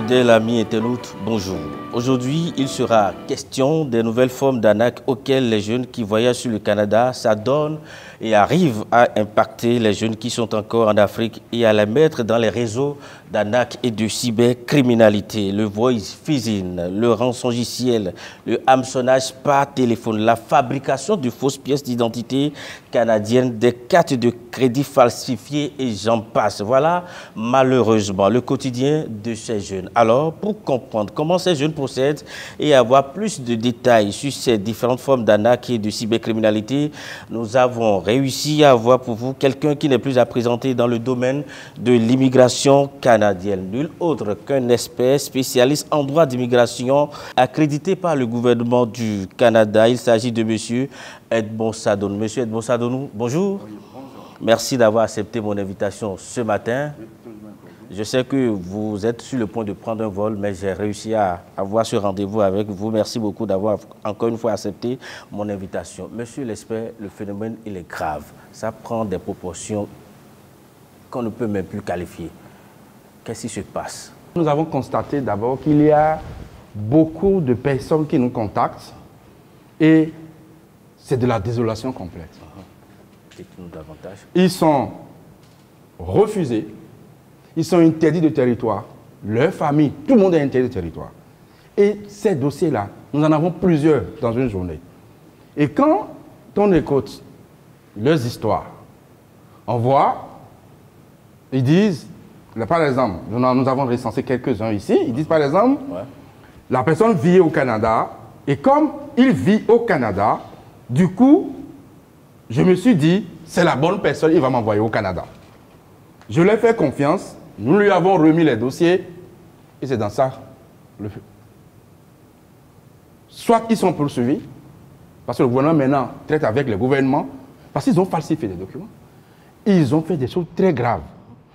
Fidèles amis internautes, bonjour. Aujourd'hui, il sera question des nouvelles formes d'arnaque auxquelles les jeunes qui voyagent sur le Canada s'adonnent et arrivent à impacter les jeunes qui sont encore en Afrique et à les mettre dans les réseaux d'arnaque et de cybercriminalité. Le voice phishing, le rançongiciel, le hameçonnage par téléphone, la fabrication de fausses pièces d'identité canadiennes, des cartes de crédit falsifiées et j'en passe. Voilà malheureusement le quotidien de ces jeunes. Alors, pour comprendre comment ces jeunes procèdent et avoir plus de détails sur ces différentes formes d'arnaque et de cybercriminalité, nous avons réussi à avoir pour vous quelqu'un qui n'est plus à présenter dans le domaine de l'immigration canadienne. Nul autre qu'un expert spécialiste en droit d'immigration accrédité par le gouvernement du Canada. Il s'agit de M. Edmond Sadonou. Monsieur Edmond Sadonou, bonjour. Oui, bonjour. Merci d'avoir accepté mon invitation ce matin. Je sais que vous êtes sur le point de prendre un vol, mais j'ai réussi à avoir ce rendez-vous avec vous. Merci beaucoup d'avoir encore une fois accepté mon invitation. Monsieur l'expert, le phénomène, il est grave. Ça prend des proportions qu'on ne peut même plus qualifier. Qu'est-ce qui se passe? Nous avons constaté d'abord qu'il y a beaucoup de personnes qui nous contactent et c'est de la désolation complète. Dites-nous davantage. Ils sont refusés. Ils sont interdits de territoire. Leur famille, tout le monde est interdit de territoire. Et ces dossiers-là, nous en avons plusieurs dans une journée. Et quand on écoute leurs histoires, on voit, ils disent, par exemple, nous avons recensé quelques-uns ici, ils disent par exemple, la personne vit au Canada, et comme il vit au Canada, du coup, je me suis dit, c'est la bonne personne, il va m'envoyer au Canada. Je lui ai fait confiance. Nous lui avons remis les dossiers et c'est dans ça le fait. Soit ils sont poursuivis, parce que le gouvernement maintenant traite avec le gouvernement, parce qu'ils ont falsifié des documents. Ils ont fait des choses très graves.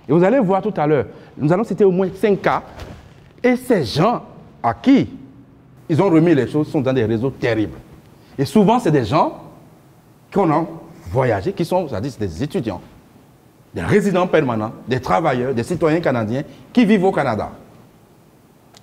Et vous allez voir tout à l'heure, nous allons citer au moins 5 cas. Et ces gens à qui ils ont remis les choses sont dans des réseaux terribles. Et souvent, c'est des gens qu'on a voyagé, qui sont, c'est-à-dire des étudiants, des résidents permanents, des travailleurs, des citoyens canadiens qui vivent au Canada.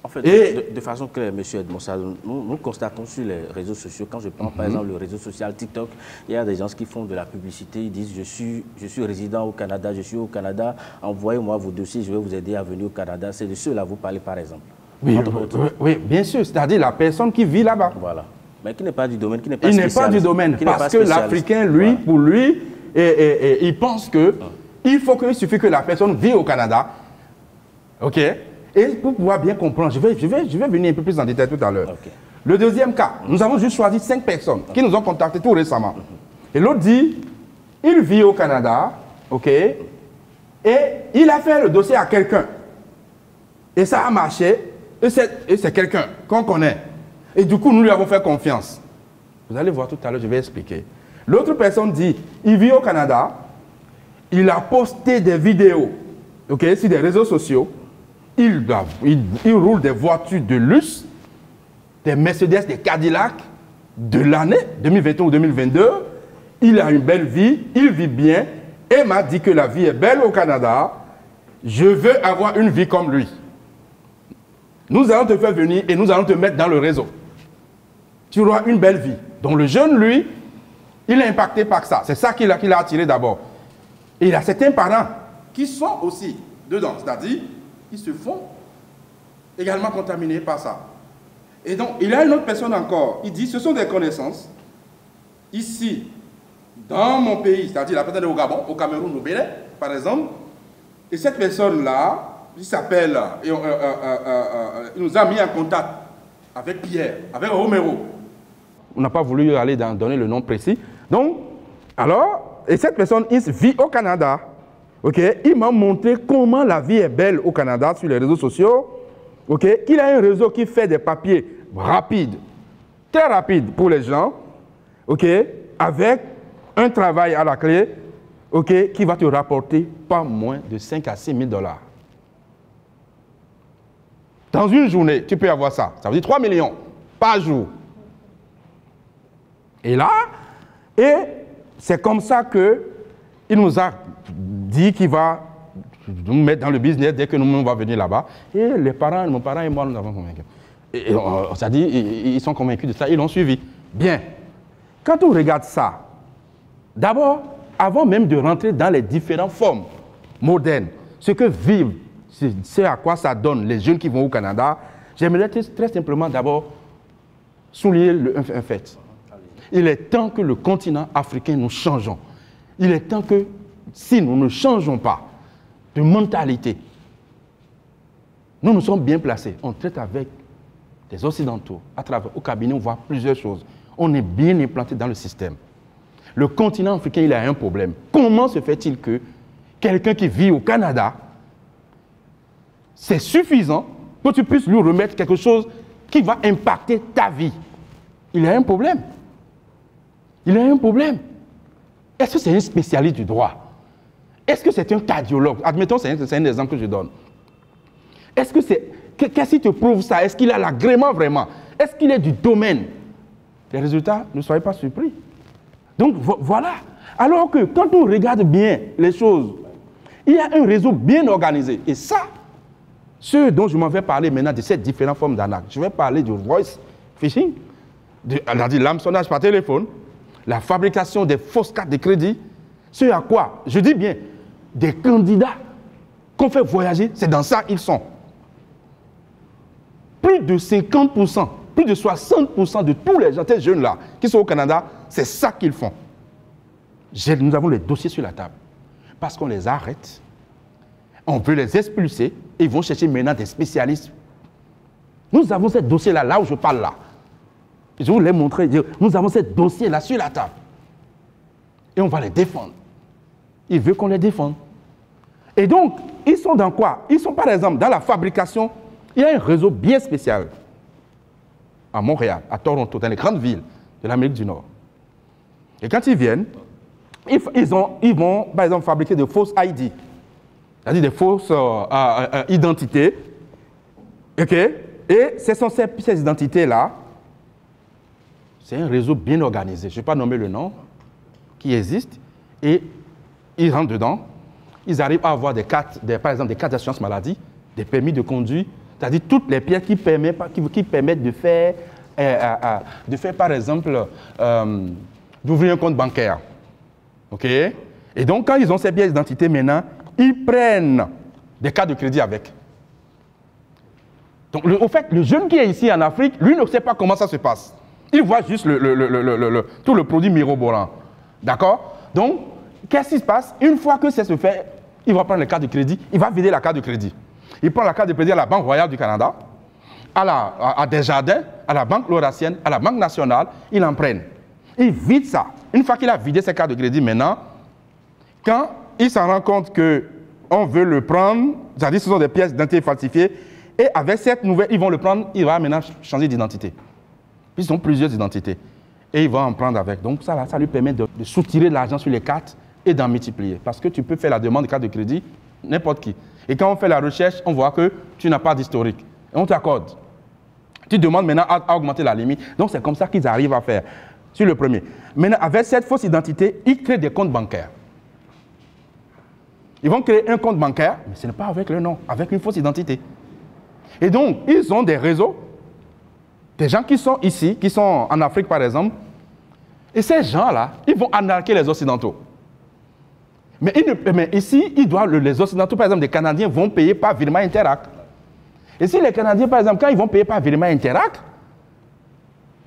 En fait, de façon claire, M. Edmond Sadonou, nous constatons sur les réseaux sociaux, quand je prends par exemple le réseau social TikTok, il y a des gens qui font de la publicité, ils disent je suis résident au Canada, je suis au Canada, envoyez-moi vos dossiers, je vais vous aider à venir au Canada. C'est de ceux-là que vous parlez par exemple. Oui, bien sûr, c'est-à-dire la personne qui vit là-bas. Voilà. Mais qui n'est pas du domaine, qui n'est pas Il n'est pas du domaine, parce que l'Africain, lui, voilà, pour lui, il pense que il suffit que la personne vit au Canada, ok? Et pour pouvoir bien comprendre, je vais venir un peu plus en détail tout à l'heure. Okay. Le deuxième cas, nous avons juste choisi 5 personnes qui nous ont contactés tout récemment. Et l'autre dit, il vit au Canada, ok? Et il a fait le dossier à quelqu'un. Et ça a marché, et c'est quelqu'un qu'on connaît. Et du coup, nous lui avons fait confiance. Vous allez voir tout à l'heure, je vais expliquer. L'autre personne dit, il vit au Canada, il a posté des vidéos, ok, sur des réseaux sociaux. Il roule des voitures de luxe, des Mercedes, des Cadillac de l'année 2021 ou 2022. Il a une belle vie, il vit bien et m'a dit que la vie est belle au Canada. Je veux avoir une vie comme lui. Nous allons te faire venir et nous allons te mettre dans le réseau. Tu auras une belle vie. Donc le jeune, lui, il est impacté par ça. C'est ça qui l'a attiré d'abord. Et il y a certains parents qui sont aussi dedans, c'est-à-dire ils se font également contaminés par ça. Et donc, il y a une autre personne encore, il dit, ce sont des connaissances, ici, dans mon pays, c'est-à-dire la personne est au Gabon, au Cameroun, au Bénin, par exemple, et cette personne-là, il s'appelle, il nous a mis en contact avec Pierre, avec Romero. On n'a pas voulu aller donner le nom précis. Donc, alors, et cette personne, il vit au Canada. Okay? Il m'a montré comment la vie est belle au Canada sur les réseaux sociaux. Okay? Qu'il a un réseau qui fait des papiers rapides, très rapides pour les gens, okay? Avec un travail à la clé, okay? Qui va te rapporter pas moins de 5 à 6 000 $. Dans une journée, tu peux avoir ça. Ça veut dire 3 millions par jour. Et là, c'est comme ça qu'il nous a dit qu'il va nous mettre dans le business dès que nous on va venir là-bas. Et les parents, mon parent et moi, nous avons convaincu. Et ça dit, ils sont convaincus de ça, ils l'ont suivi. Bien. Quand on regarde ça, d'abord, avant même de rentrer dans les différentes formes modernes, ce que vivent, c'est à quoi ça donne les jeunes qui vont au Canada, j'aimerais très simplement d'abord souligner un fait. Il est temps que le continent africain nous changeons. Il est temps que, si nous ne changeons pas de mentalité, nous sommes bien placés. On traite avec des Occidentaux. Au cabinet, on voit plusieurs choses. On est bien implanté dans le système. Le continent africain, il a un problème. Comment se fait-il que quelqu'un qui vit au Canada, c'est suffisant que tu puisses lui remettre quelque chose qui va impacter ta vie? Il a un problème. Il a un problème. Est-ce que c'est un spécialiste du droit? Est-ce que c'est un cardiologue? Admettons, c'est un exemple que je donne. Est-ce que c'est... Qu'est-ce qui te prouve ça? Est-ce qu'il a l'agrément vraiment? Est-ce qu'il est du domaine? Les résultats, ne soyez pas surpris. Donc, voilà. Alors que quand on regarde bien les choses, il y a un réseau bien organisé. Et ça, ce dont je m'en vais parler maintenant de ces différentes formes d'arnaque, je vais parler du voice phishing, de l'hameçonnage par téléphone, la fabrication des fausses cartes de crédit, ce à quoi, je dis bien, des candidats qu'on fait voyager, c'est dans ça qu'ils sont. Plus de 50%, plus de 60% de tous les gens, ces jeunes-là, qui sont au Canada, c'est ça qu'ils font. Nous avons les dossiers sur la table. Parce qu'on les arrête, on veut les expulser, et ils vont chercher maintenant des spécialistes. Nous avons ces dossiers-là, là où je parle là. Je vous l'ai montré, nous avons ces dossiers-là sur la table. Et on va les défendre. Ils veulent qu'on les défende. Et donc, ils sont dans quoi? Ils sont par exemple dans la fabrication. Il y a un réseau bien spécial à Montréal, à Toronto, dans les grandes villes de l'Amérique du Nord. Et quand ils viennent, ils vont par exemple fabriquer de fausses ID, c'est-à-dire des fausses identités. OK? Et ce sont ces identités-là. C'est un réseau bien organisé. Je ne vais pas nommer le nom, qui existe. Et ils rentrent dedans. Ils arrivent à avoir des cartes, par exemple des cartes d'assurance maladie, des permis de conduire, c'est-à-dire toutes les pièces qui permettent de faire, par exemple, d'ouvrir un compte bancaire. OK? Et donc, quand ils ont ces pièces d'identité maintenant, ils prennent des cartes de crédit avec. Donc, au fait, le jeune qui est ici en Afrique, lui ne sait pas comment ça se passe. Il voit juste tout le produit mirobolant. D'accord? Donc, qu'est-ce qui se passe? Une fois que ça se fait, il va prendre la carte de crédit, il va vider la carte de crédit. Il prend la carte de crédit à la Banque Royale du Canada, à Desjardins, à la Banque Laurentienne, à la Banque Nationale, il en prenne. Il vide ça. Une fois qu'il a vidé ses cartes de crédit maintenant, quand il s'en rend compte qu'on veut le prendre, c'est-à-dire que ce sont des pièces d'identité falsifiées, et avec cette nouvelle, ils vont le prendre, il va maintenant changer d'identité. Ils ont plusieurs identités. Et ils vont en prendre avec. Donc ça lui permet de soutirer de l'argent sur les cartes et d'en multiplier. Parce que tu peux faire la demande de carte de crédit, n'importe qui. Et quand on fait la recherche, on voit que tu n'as pas d'historique. Et on t'accorde. Tu demandes maintenant à augmenter la limite. Donc c'est comme ça qu'ils arrivent à faire. Sur le premier. Maintenant, avec cette fausse identité, ils créent des comptes bancaires. Ils vont créer un compte bancaire, mais ce n'est pas avec le nom, avec une fausse identité. Et donc, ils ont des réseaux, des gens qui sont ici, qui sont en Afrique par exemple, et ces gens-là, ils vont arnaquer les Occidentaux. Mais ici, les Occidentaux, par exemple, des Canadiens, vont payer par virement Interac. Et si les Canadiens, par exemple, quand ils vont payer par virement Interac,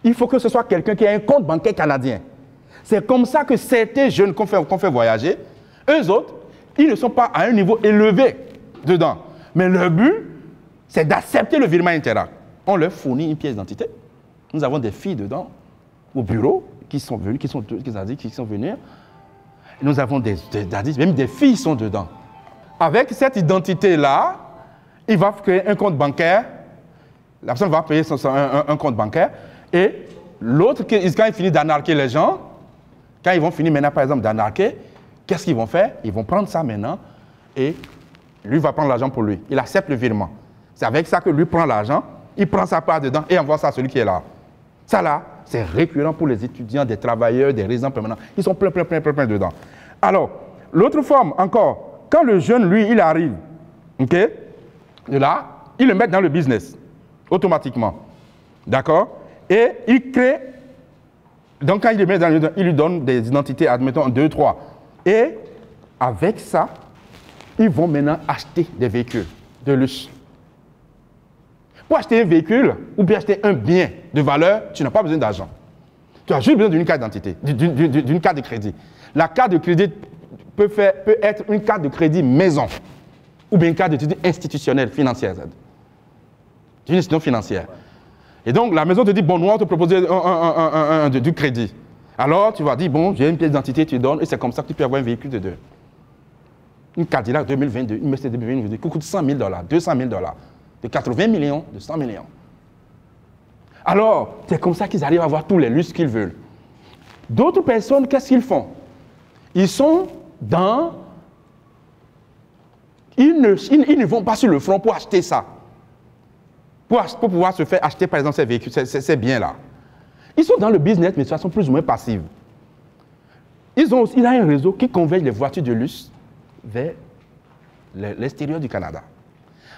il faut que ce soit quelqu'un qui a un compte bancaire canadien. C'est comme ça que certains jeunes qu'on fait voyager, eux autres, ils ne sont pas à un niveau élevé dedans. Mais leur but, c'est d'accepter le virement Interac. On leur fournit une pièce d'identité. Nous avons des filles dedans, au bureau, qui sont venues. Nous avons même des filles sont dedans. Avec cette identité-là, il va créer un compte bancaire. La personne va payer un compte bancaire. Et l'autre, quand il finit d'arnaquer les gens, quand ils vont finir maintenant, par exemple, d'arnaquer, qu'est-ce qu'ils vont faire? Ils vont prendre ça maintenant et lui va prendre l'argent pour lui. Il accepte le virement. C'est avec ça que lui prend l'argent, il prend sa part dedans et envoie ça à celui qui est là. Ça là, c'est récurrent pour les étudiants, des travailleurs, des résidents permanents. Ils sont plein dedans. Alors, l'autre forme encore, quand le jeune, lui, il arrive, ok, de là, il le met dans le business, automatiquement. D'accord? Et il crée, donc quand il le met dans le, il lui donne des identités, admettons 2, 3. Et avec ça, ils vont maintenant acheter des véhicules de luxe. Pour acheter un véhicule ou bien acheter un bien de valeur, tu n'as pas besoin d'argent. Tu as juste besoin d'une carte d'identité, d'une carte de crédit. La carte de crédit peut être une carte de crédit maison ou bien une carte de crédit institutionnelle, financière. Une institution financière. Et donc, la maison te dit, bon, nous, on te propose du crédit. Alors, tu vas dire, bon, j'ai une pièce d'identité, tu donnes, et c'est comme ça que tu peux avoir un véhicule de deux. Une Cadillac 2022, une Mercedes 2022, qui coûte $100 000, $200 000, de 80 millions, de 100 millions. Alors, c'est comme ça qu'ils arrivent à avoir tous les lustres qu'ils veulent. D'autres personnes, qu'est-ce qu'ils font? Ils sont dans... Ils ne vont pas sur le front pour acheter ça. Pour pouvoir se faire acheter, par exemple, ces véhicules, ces biens-là. Ils sont dans le business, mais de façon plus ou moins passive. Il y a un réseau qui converge les voitures de luxe vers l'extérieur du Canada.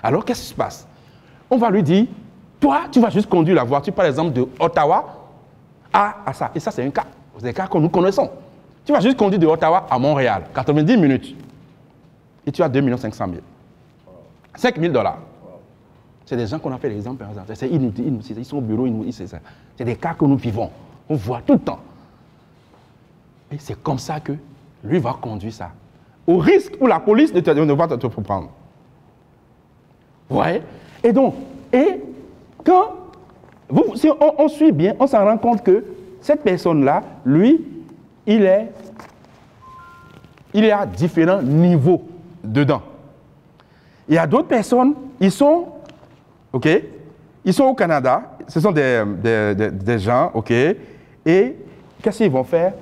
Alors, qu'est-ce qui se passe? On va lui dire, toi, tu vas juste conduire la voiture, par exemple, de Ottawa à ça. Et ça, c'est un cas. C'est des cas que nous connaissons. Tu vas juste conduire de Ottawa à Montréal, 90 minutes. Et tu as 2 500 000. 5 000 $. C'est des gens qu'on a fait l'exemple, par exemple. Ils sont au bureau, c'est des cas que nous vivons. On voit tout le temps. Et c'est comme ça que lui va conduire ça. Au risque où la police ne va te prendre. Ouais. Et donc, quand si on suit bien, on s'en rend compte que cette personne-là, lui, il y a différents niveaux dedans. Il y a d'autres personnes, ils sont au Canada, ce sont des gens, ok, et qu'est-ce qu'ils vont faire?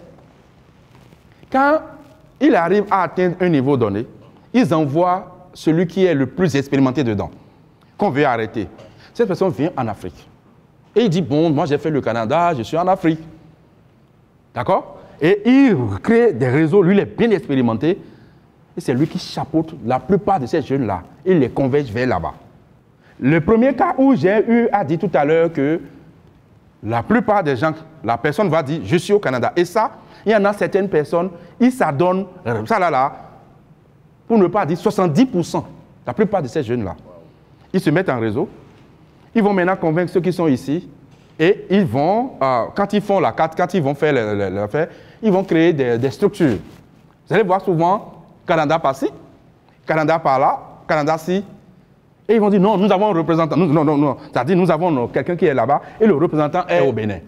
Quand ils arrivent à atteindre un niveau donné, ils envoient celui qui est le plus expérimenté dedans, qu'on veut arrêter. Cette personne vient en Afrique. Et il dit, bon, moi j'ai fait le Canada, je suis en Afrique. D'accord? Et il crée des réseaux, lui il est bien expérimenté, et c'est lui qui chapeaute la plupart de ces jeunes-là. Il les converge vers là-bas. Le premier cas où j'ai eu à dire tout à l'heure que la plupart des gens, la personne va dire, je suis au Canada. Et ça, il y en a certaines personnes, ils s'adonnent, ça là, pour ne pas dire 70%, la plupart de ces jeunes-là. Ils se mettent en réseau, ils vont maintenant convaincre ceux qui sont ici, et ils vont, quand ils font la carte, quand ils vont faire l'affaire, ils vont créer des structures. Vous allez voir souvent, Canada par-ci, Canada par-là, Canada ci. Et ils vont dire, non, nous avons un représentant. Non. C'est-à-dire, nous avons quelqu'un qui est là-bas et le représentant est au Bénin.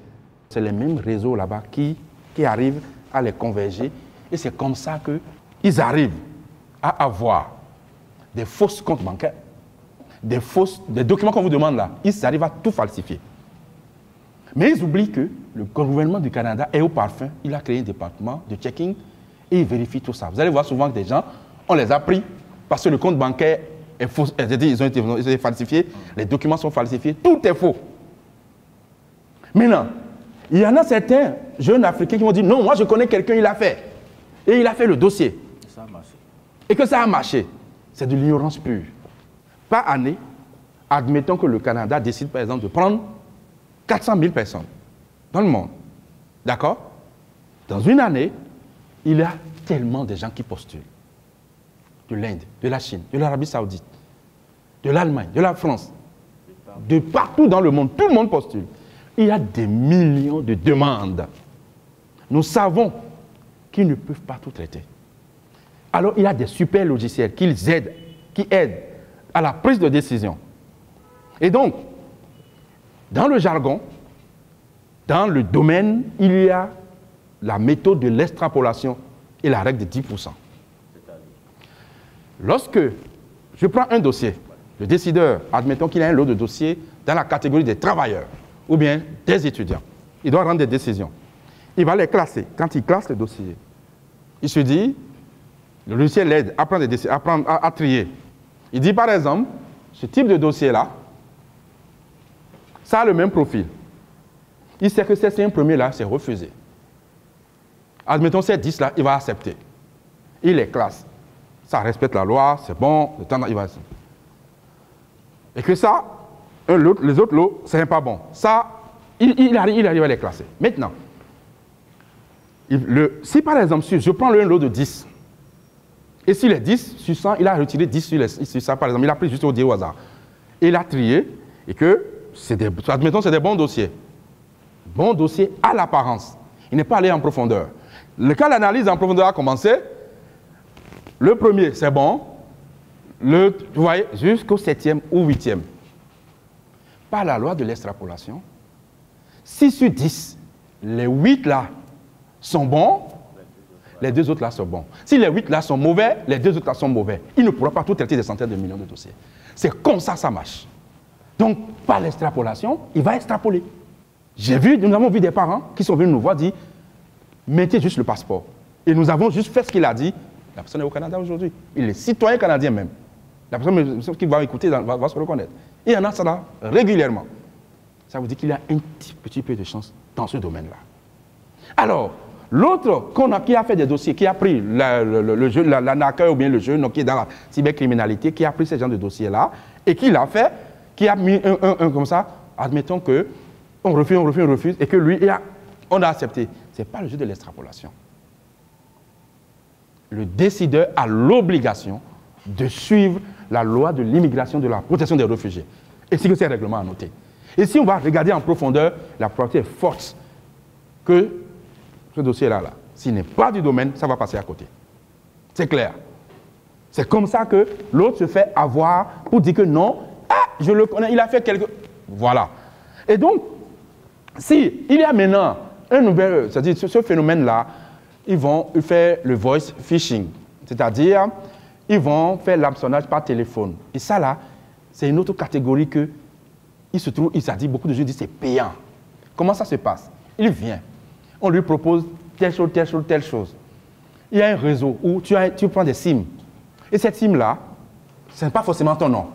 C'est les mêmes réseaux là-bas qui arrivent à les converger. Et c'est comme ça qu'ils arrivent à avoir des fausses comptes bancaires, des documents qu'on vous demande là. Ils arrivent à tout falsifier. Mais ils oublient que le gouvernement du Canada est au parfum. Il a créé un département de checking et il vérifie tout ça. Vous allez voir souvent que des gens, on les a pris parce que le compte bancaire est faux. Ils ont été falsifiés, les documents sont falsifiés, tout est faux. Maintenant, il y en a certains jeunes Africains qui vont dire, non, moi je connais quelqu'un, il l'a fait. Et il a fait le dossier. Ça a marché. Et que ça a marché. C'est de l'ignorance pure. Par année, admettons que le Canada décide par exemple de prendre 400 000 personnes dans le monde. D'accord? Dans une année, il y a tellement de gens qui postulent. De l'Inde, de la Chine, de l'Arabie Saoudite, de l'Allemagne, de la France, de partout dans le monde, tout le monde postule. Il y a des millions de demandes. Nous savons qu'ils ne peuvent pas tout traiter. Alors, il y a des super logiciels qui aident à la prise de décision. Et donc, dans le jargon, dans le domaine, il y a la méthode de l'extrapolation et la règle de 10%. Lorsque je prends un dossier, le décideur, admettons qu'il a un lot de dossiers dans la catégorie des travailleurs ou bien des étudiants, il doit rendre des décisions. Il va les classer. Quand il classe les dossiers, il se dit, le logiciel l'aide à prendre des décisions, à trier. Il dit par exemple, ce type de dossier-là, ça a le même profil. Il sait que ces 5 premiers-là, c'est refusé. Admettons ces 10-là, il va accepter. Il les classe. ça respecte la loi, c'est bon, le temps, il va... Et que ça, les autres lots, c'est pas bon. Ça, il arrive à les classer. Maintenant, si par exemple, je prends le lot de 10, et sur les 10, sur 100, il a retiré 10 sur ça, par exemple, il a pris juste au hasard. Et il a trié, et que, admettons, c'est des bons dossiers. Bons dossiers à l'apparence. Il n'est pas allé en profondeur. Le cas d'analyse en profondeur a commencé. Le premier, c'est bon. Vous voyez, jusqu'au 7e ou 8e. Par la loi de l'extrapolation, 6 sur 10, les 8 là sont bons, les 2 autres là sont bons. Si les 8 là sont mauvais, les 2 autres là sont mauvais. Il ne pourra pas tout traiter des centaines de millions de dossiers. C'est comme ça, ça marche. Donc, par l'extrapolation, il va extrapoler. Nous avons vu des parents qui sont venus nous voir dire, mettez juste le passeport. Et nous avons juste fait ce qu'il a dit. La personne est au Canada aujourd'hui. Il est citoyen canadien même. La personne qui va écouter va se reconnaître. Et il y en a ça là régulièrement. Ça veut dire qu'il y a un petit peu de chance dans ce domaine-là. Alors, l'autre qui a fait des dossiers, qui a pris la NACA ou bien le jeune qui est dans la cybercriminalité, qui a pris ce genre de dossier-là, et qui l'a fait, qui a mis un comme ça, admettons que on refuse, et que lui, on a accepté. Ce n'est pas le jeu de l'extrapolation. Le décideur a l'obligation de suivre la loi de l'immigration, de la protection des réfugiés. Et c'est que c'est un règlement à noter. Et si on va regarder en profondeur, la probabilité est forte que ce dossier-là, s'il n'est pas du domaine, ça va passer à côté. C'est clair. C'est comme ça que l'autre se fait avoir pour dire que non, je le connais, il a fait quelque... Voilà. Et donc, si il y a maintenant un nouvel... C'est-à-dire, ce phénomène-là, ils vont faire le voice phishing. C'est-à-dire, ils vont faire l'hameçonnage par téléphone. Et ça, là, c'est une autre catégorie que... beaucoup de gens disent c'est payant. Comment ça se passe? Il vient. On lui propose telle chose, telle chose, telle chose. Il y a un réseau où tu prends des SIM. Et cette SIM-là, ce n'est pas forcément ton nom.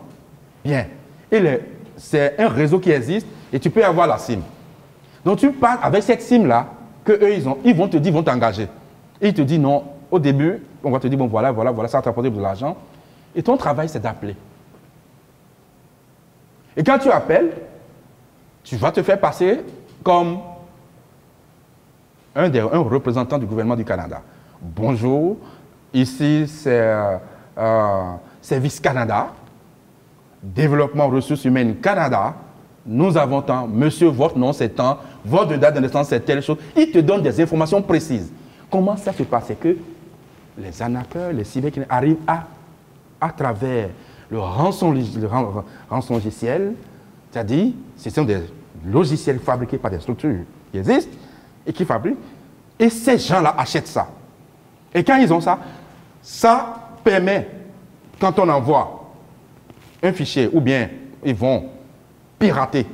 Bien. C'est un réseau qui existe et tu peux avoir la SIM. Donc tu parles avec cette SIM-là qu'eux, ils vont te dire, ils vont t'engager. Et ils te disent non, au début, on va te dire, bon voilà, ça va t'apporter de l'argent. Et ton travail, c'est d'appeler. Et quand tu appelles, tu vas te faire passer comme un représentant du gouvernement du Canada. Bonjour, ici c'est Service Canada, Développement Ressources Humaines Canada. Nous avons tant, monsieur, votre nom c'est tant, votre date de naissance c'est telle chose. Ils te donnent des informations précises. Comment ça se passe? C'est que les arnaqueurs, les cybercriminels arrivent à travers le rançon logiciel, c'est-à-dire, ce sont des logiciels fabriqués par des structures qui existent et qui fabriquent, et ces gens-là achètent ça. Et quand ils ont ça, ça permet, quand on envoie un fichier, ou bien ils vont pirater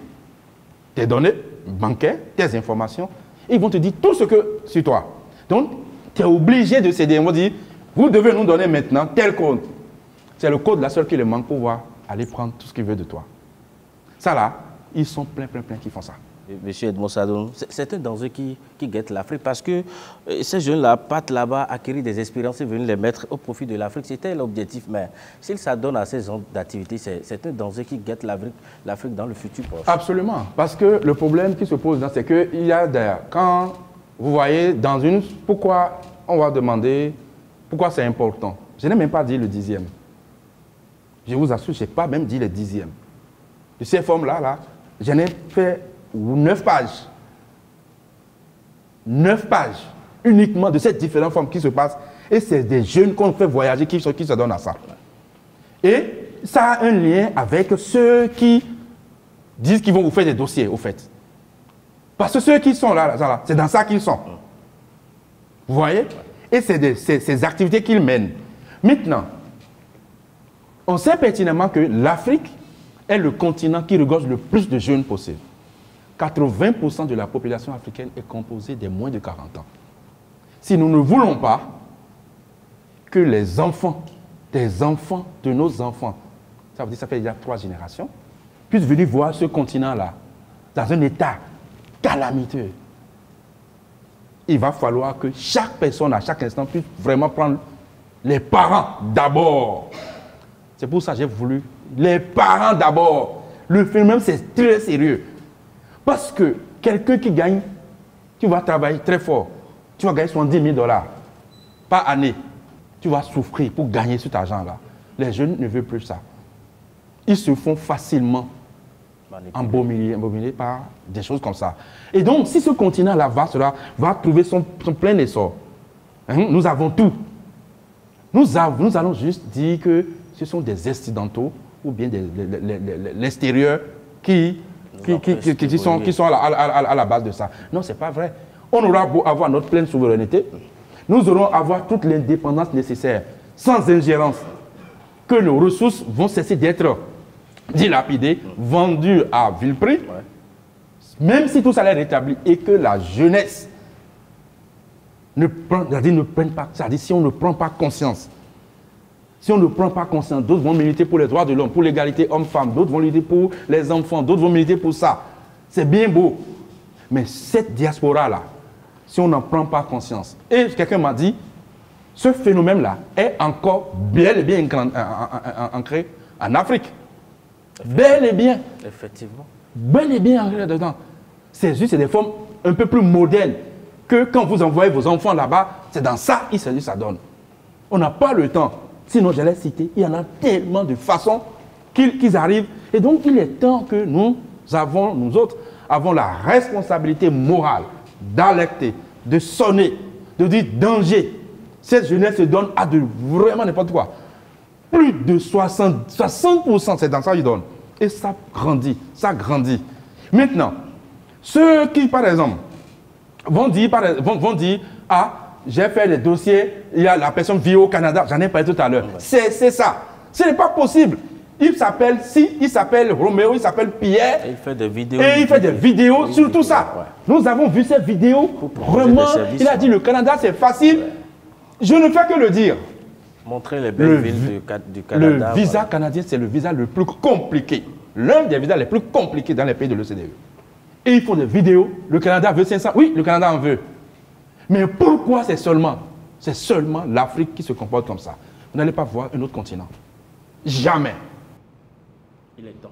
tes données bancaires, tes informations, ils vont te dire tout ce que sur toi. Donc, tu es obligé de céder. Ils vont dire, vous devez nous donner maintenant tel code. C'est le code la seule qui le manque pour pouvoir aller prendre tout ce qu'il veut de toi. Ça là, ils sont plein qui font ça. Monsieur Edmond Sadon, c'est un danger qui guette l'Afrique parce que ces jeunes-là partent là-bas acquérir des expériences et venir les mettre au profit de l'Afrique. C'était l'objectif, mais s'ils s'adonnent à ces genres d'activités, c'est un danger qui guette l'Afrique dans le futur proche. Absolument, parce que le problème qui se pose, c'est qu'il y a d'ailleurs, quand vous voyez dans une... Pourquoi on va demander, pourquoi c'est important? Je n'ai même pas dit le 10e. Je vous assure, je n'ai pas même dit le 10e. De ces formes-là, j'en ai fait 9 pages. 9 pages uniquement de ces différentes formes qui se passent. Et c'est des jeunes qu'on fait voyager qui se donnent à ça. Et ça a un lien avec ceux qui disent qu'ils vont vous faire des dossiers, au fait. Parce que ceux qui sont là, c'est dans ça qu'ils sont. Vous voyez? Et c'est ces activités qu'ils mènent. Maintenant, on sait pertinemment que l'Afrique est le continent qui regorge le plus de jeunes possible. 80% de la population africaine est composée des moins de 40 ans. Si nous ne voulons pas que les enfants, des enfants de nos enfants, ça veut dire ça fait déjà 3 générations, puissent venir voir ce continent-là dans un état calamiteux, il va falloir que chaque personne, à chaque instant, puisse vraiment prendre Les parents d'abord. C'est pour ça que j'ai voulu. Les parents d'abord. Le phénomène, c'est très sérieux. Parce que quelqu'un qui gagne, tu vas travailler très fort. Tu vas gagner 70 000 $ par année. Tu vas souffrir pour gagner cet argent-là. Les jeunes ne veulent plus ça. Ils se font facilement embaumer par des choses comme ça. Et donc, si ce continent-là va trouver son plein essor, nous avons tout. Nous allons juste dire que ce sont des Occidentaux ou bien l'extérieur qui sont à la base de ça. Non, ce n'est pas vrai. On aura beau avoir notre pleine souveraineté, nous aurons avoir toute l'indépendance nécessaire, sans ingérence, que nos ressources vont cesser d'être dilapidées, vendues à vil prix, même si tout ça est rétabli et que la jeunesse ne prenne pas, c'est-à-dire si on ne prend pas conscience, d'autres vont militer pour les droits de l'homme, pour l'égalité homme-femme, d'autres vont militer pour les enfants, d'autres vont militer pour ça. C'est bien beau. Mais cette diaspora-là, si on n'en prend pas conscience, et quelqu'un m'a dit, ce phénomène-là est encore bel et bien ancré en Afrique. Bel et bien. Effectivement. Bel et bien ancré dedans. C'est juste des formes un peu plus modernes que quand vous envoyez vos enfants là-bas, c'est dans ça qu'ils ça donne. On n'a pas le temps. Sinon, je l'ai cité, il y en a tellement de façons qu'ils arrivent. Et donc, il est temps que nous autres, avons la responsabilité morale d'alerter, de sonner, de dire danger. Cette jeunesse se donne à de vraiment n'importe quoi. Plus de 60%, c'est dans ça qu'ils donnent. Et ça grandit, ça grandit. Maintenant, ceux qui, par exemple, vont dire ah, j'ai fait des dossiers, il y a la personne vit au Canada, j'en ai parlé tout à l'heure. C'est ça. Ce n'est pas possible. Il s'appelle Roméo, il s'appelle Pierre. Et il fait des vidéos. Et il fait des vidéos sur tout ça. Ouais. Nous avons vu ces vidéos. Vraiment, il a dit le Canada, c'est facile. Ouais. Je ne fais que le dire. Montrer les belles villes du Canada. Le visa canadien, c'est le visa le plus compliqué. L'un des visas les plus compliqués dans les pays de l'OCDE. Et ils font des vidéos. Le Canada veut 500. Oui, le Canada en veut. Mais pourquoi c'est seulement l'Afrique qui se comporte comme ça? Vous n'allez pas voir un autre continent. Jamais. Il est temps.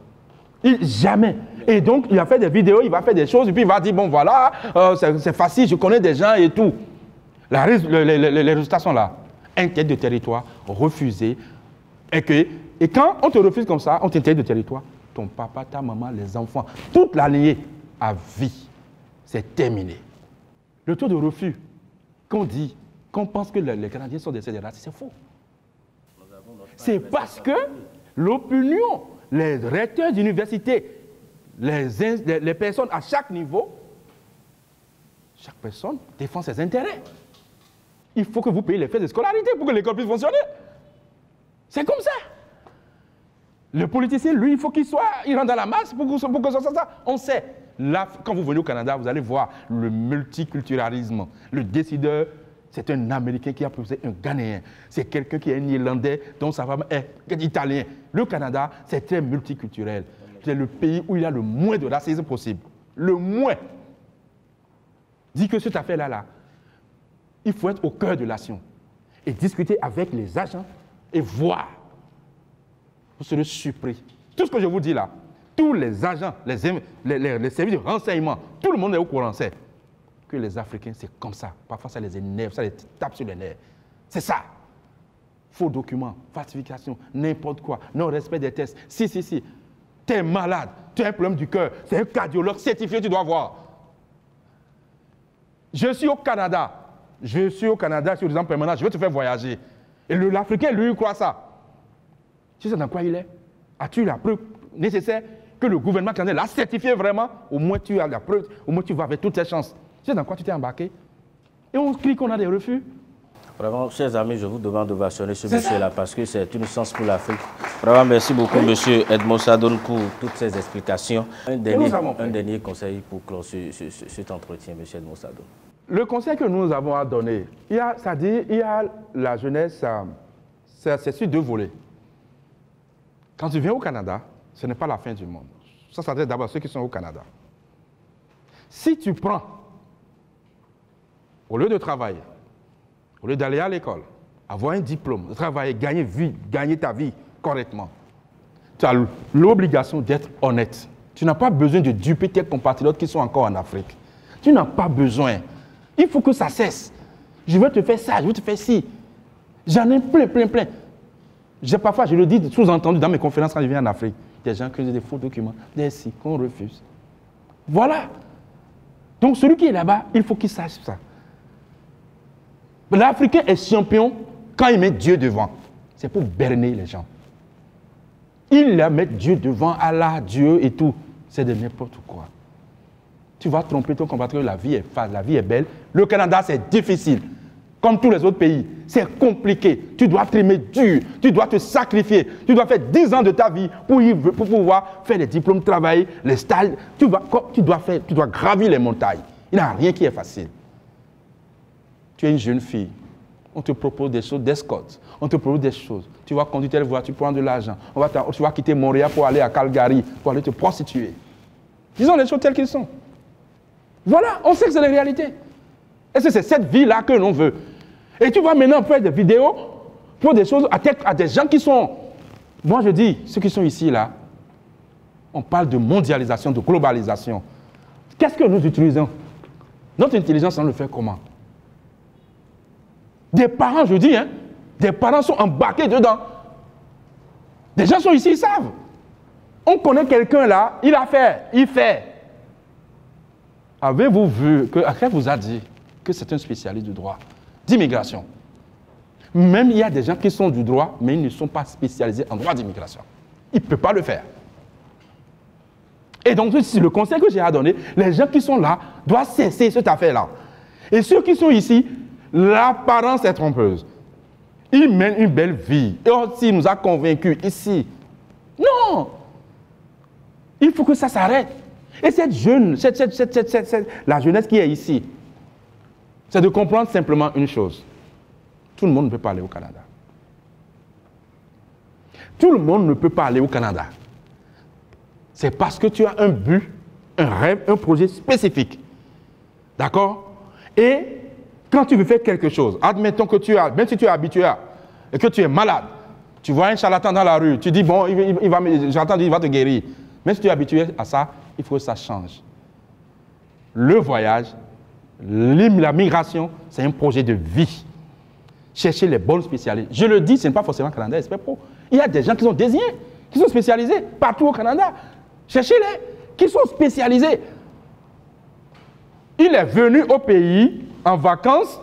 Jamais. Et donc, il a fait des vidéos, il va faire des choses, et puis il va dire, bon voilà, c'est facile, je connais des gens et tout. Les résultats sont là. Interdit de territoire, refusé. Et quand on te refuse comme ça, on t'interdit de territoire, ton papa, ta maman, les enfants, toute la lignée à vie, c'est terminé. Le taux de refus qu'on pense que les Canadiens sont des racistes, c'est faux. C'est parce que l'opinion, les recteurs d'université, les personnes à chaque niveau, chaque personne défend ses intérêts. Il faut que vous payiez les frais de scolarité pour que l'école puisse fonctionner. C'est comme ça. Le politicien, lui, il faut qu'il rentre dans la masse pour que ça soit ça. On sait. Là, quand vous venez au Canada, vous allez voir le multiculturalisme. Le décideur, c'est un Américain qui a posé un Ghanéen. C'est quelqu'un qui est un Irlandais dont sa femme est italien. Le Canada, c'est très multiculturel. C'est le pays où il y a le moins de racisme possible. Le moins. Dit que cette affaire-là, il faut être au cœur de l'action et discuter avec les agents et voir. Vous serez surpris. Tout ce que je vous dis là, tous les agents, les services de renseignement, tout le monde est au courant, c'est que les Africains, c'est comme ça. Parfois, ça les énerve, ça les tape sur les nerfs. C'est ça. Faux documents, falsification, n'importe quoi, non-respect des tests. Si. Tu es malade, tu as un problème du cœur, c'est un cardiologue certifié, tu dois voir. Je suis au Canada, sur des ans permanents, je veux te faire voyager. Et l'Africain, lui, il croit ça. Tu sais dans quoi il est? As-tu la preuve nécessaire que le gouvernement canadien l'a certifié vraiment? Au moins tu as la preuve, au moins tu vas avec toutes tes chances. Tu sais dans quoi tu t'es embarqué? Et on crie qu'on a des refus. Vraiment, chers amis, je vous demande de vationner ce monsieur-là parce que c'est une chance pour l'Afrique. Vraiment, merci beaucoup, monsieur Edmond Sadone, pour toutes ces explications. Un dernier conseil pour clore cet entretien, monsieur Edmond Sadone. Le conseil que nous avons à donner, il y a la jeunesse, c'est sur deux volets. Quand tu viens au Canada, ce n'est pas la fin du monde. Ça s'adresse d'abord à ceux qui sont au Canada. Si tu prends, au lieu de travailler, au lieu d'aller à l'école, avoir un diplôme, travailler, gagner ta vie correctement. Tu as l'obligation d'être honnête. Tu n'as pas besoin de duper tes compatriotes qui sont encore en Afrique. Tu n'as pas besoin. Il faut que ça cesse. Je veux te faire ça, je veux te faire ci. J'en ai plein. Parfois, je le dis sous-entendu dans mes conférences quand je viens en Afrique. Des gens qui ont des faux documents, des si qu'on refuse. Voilà. Donc celui qui est là-bas, il faut qu'il sache ça. L'Africain est champion quand il met Dieu devant. C'est pour berner les gens. Il la met Dieu devant, Allah, Dieu et tout. C'est de n'importe quoi. Tu vas tromper ton compatriote, la vie est facile, la vie est belle. Le Canada, c'est difficile. Comme tous les autres pays, c'est compliqué. Tu dois trimer dur, tu dois te sacrifier. Tu dois faire 10 ans de ta vie pour pouvoir faire les diplômes, travailler, les stages. Tu dois gravir les montagnes. Il n'y a rien qui est facile. Tu es une jeune fille. On te propose des choses d'escorte. On te propose des choses. Tu vas conduire telle voiture, tu prends de l'argent. Tu vas quitter Montréal pour aller à Calgary, pour aller te prostituer. Disons les choses telles qu'elles sont. Voilà, on sait que c'est la réalité. Et c'est cette vie-là que l'on veut. Et tu vas maintenant faire des vidéos pour des choses à des gens qui sont... Moi, je dis, ceux qui sont ici, là, on parle de mondialisation, de globalisation. Qu'est-ce que nous utilisons? Notre intelligence, on le fait comment? Des parents, je dis, des parents sont embarqués dedans. Des gens sont ici, ils savent. On connaît quelqu'un là, il fait. Avez-vous vu que Akref vous a dit que c'est un spécialiste du droit d'immigration? Même il y a des gens qui sont du droit, mais ils ne sont pas spécialisés en droit d'immigration. Il ne peut pas le faire. Et donc, le conseil que j'ai à donner, les gens qui sont là doivent cesser cette affaire-là. Et ceux qui sont ici, l'apparence est trompeuse. Ils mènent une belle vie. Et aussi, il nous a convaincus ici. Non! Il faut que ça s'arrête. Et la jeunesse qui est ici, c'est de comprendre simplement une chose. Tout le monde ne peut pas aller au Canada. Tout le monde ne peut pas aller au Canada. C'est parce que tu as un but, un rêve, un projet spécifique. D'accord? Et quand tu veux faire quelque chose, admettons que même si tu es habitué et que tu es malade, tu vois un charlatan dans la rue, tu dis, bon, il va te guérir. Même si tu es habitué à ça, il faut que ça change. Le voyage, la migration, c'est un projet de vie. Chercher les bonnes spécialistes. Je le dis, ce n'est pas forcément Canada Expert Pro. Il y a des gens qui sont désignés, qui sont spécialisés partout au Canada. Cherchez-les, qui sont spécialisés. Il est venu au pays en vacances,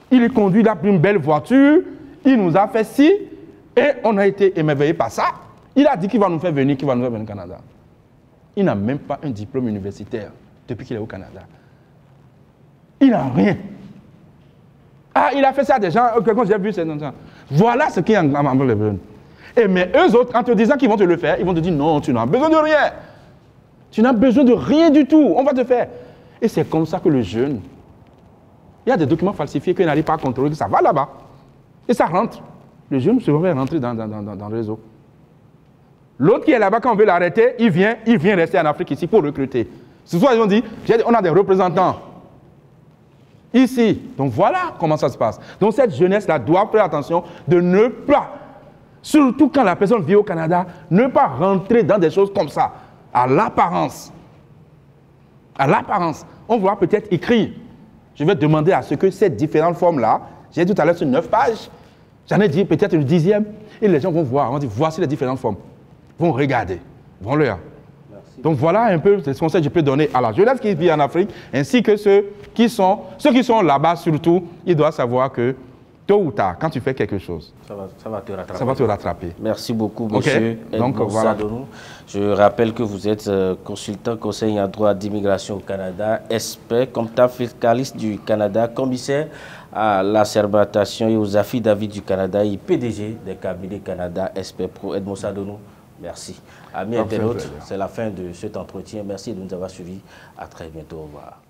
il conduit là une belle voiture, il nous a fait ci, et on a été émerveillés par ça. Il a dit qu'il va nous faire venir au Canada. Il n'a même pas un diplôme universitaire depuis qu'il est au Canada. Il n'a rien. Ah, il a fait ça à des gens, quand j'ai vu, c'est comme ça. Voilà ce qui est en besoin. Et mais eux autres, en te disant qu'ils vont te le faire, ils vont te dire non, tu n'as besoin de rien. Tu n'as besoin de rien du tout, on va te faire. Et c'est comme ça que le jeune, il y a des documents falsifiés qu'il n'arrive pas à contrôler, ça va là-bas. Et ça rentre. Le jeune se va rentrer dans le réseau. L'autre qui est là-bas, quand on veut l'arrêter, il vient rester en Afrique ici pour recruter. Ce soir, ils ont dit, on a des représentants ici. Donc voilà comment ça se passe. Donc cette jeunesse-là doit faire attention de ne pas, surtout quand la personne vit au Canada, ne pas rentrer dans des choses comme ça, à l'apparence. À l'apparence. On va peut-être écrire. Je vais demander à ce que ces différentes formes-là, j'ai dit tout à l'heure sur 9 pages, j'en ai dit peut-être une 10e, et les gens vont voir, vont dire, voici les différentes formes. Vont regarder, vont lire. Donc voilà un peu les conseils que je peux donner à la jeunesse qui vit en Afrique, ainsi que ceux qui sont là-bas surtout, ils doivent savoir que tôt ou tard, quand tu fais quelque chose, ça va te rattraper. Ça va te rattraper. Merci beaucoup, monsieur. Donc, voilà. Je rappelle que vous êtes consultant conseiller en droit d'immigration au Canada, expert, comptable fiscaliste du Canada, commissaire à l'assermentation et aux affidavits du Canada et PDG des cabinets Canada Expert Pro. Edmond Sadonou, merci. Amis internautes, c'est la fin de cet entretien. Merci de nous avoir suivis. À très bientôt. Au revoir.